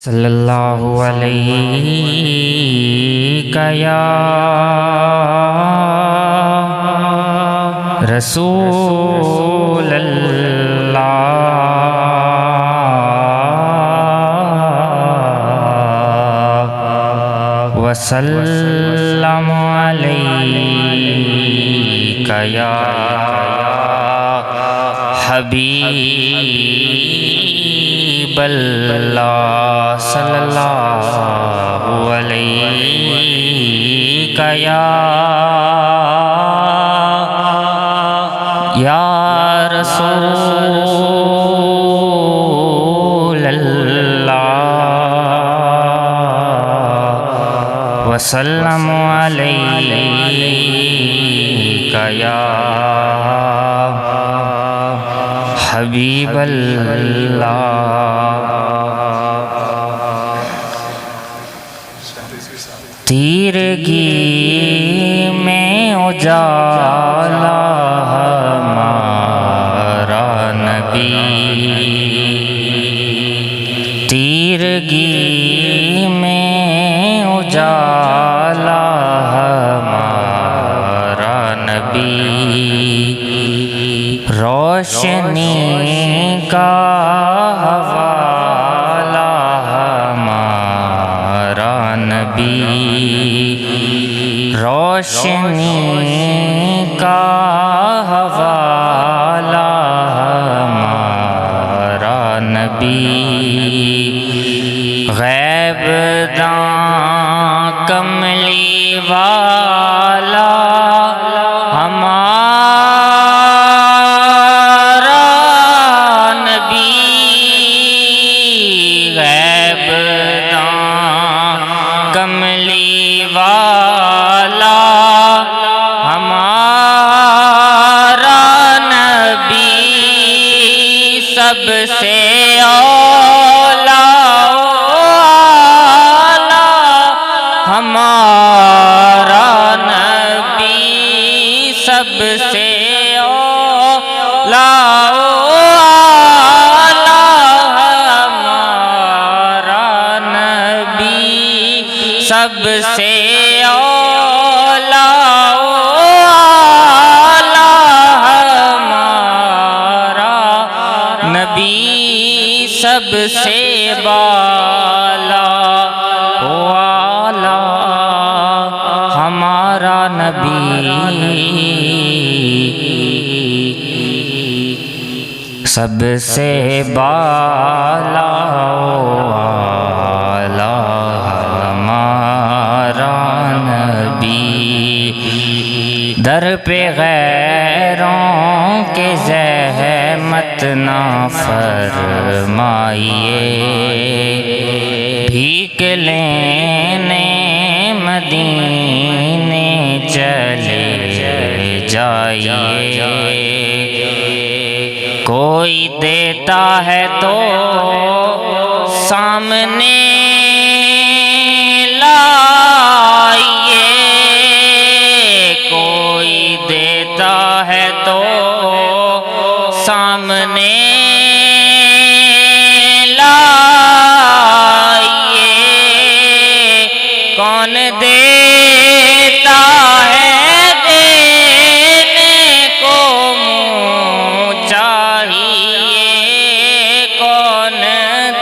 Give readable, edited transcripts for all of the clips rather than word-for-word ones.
صلی اللہ علیہ یا رسول اللہ وسلم علیک یا حبیب اللہ صلی اللہ علیہ یا رسول اللہ وسلم علیک یا حبیب اللہ۔ تیرگی میں اجالا ہمارا نبی، تیرگی میں اجالا ہمارا نبی، روشنی کا حوالہ ہمارا نبی، روشنی کا حوالہ ہمارا نبی، غیب داں کملی والا ہمارا نبی، غیب داں کملی والا ہمارا نبی، سب سے اولا ہمارا نبی، سب سے اولا ہمارا نبی، سب سے اولا ہمارا نبی، سب سے بالا والا ہمارا نبی، سب سے بالا والا ہمارا نبی، در پہ غیروں کے زحمت نہ فرمائیے، بھیک لینے مدینے چلے جائیے، کوئی دیتا ہے تو سامنے لائیے، کوئی دیتا ہے تو سامنے لائیے، کون دیتا ہے دینے کو منہ چاہیے، کون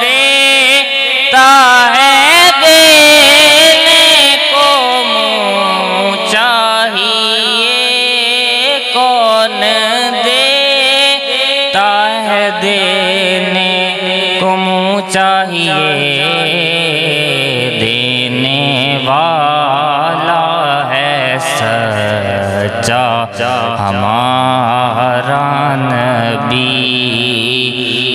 دیتا ہے دینے کو منہ چاہیے، کون دیتا ہے دینے کو منہ چاہیے، دینے والا ہے سچا ہمارا نبی،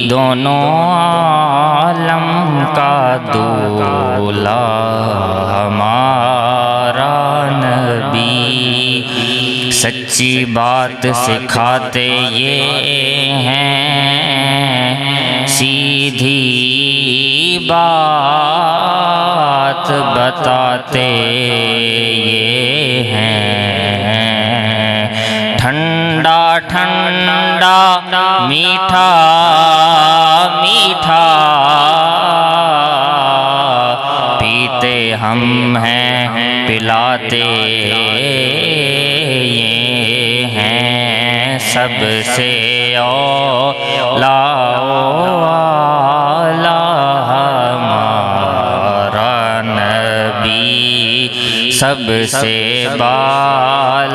دونوں عالم کا دولا ہمارا نبی، سچی بات سکھاتے یہ ہیں، سیدھی بات بتاتے یہ ہیں، ٹھنڈا ٹھنڈا میٹھا میٹھا ہم ہیں پلاتے یہ ہیں سب سے اولا ہمارا نبی سب سے بالا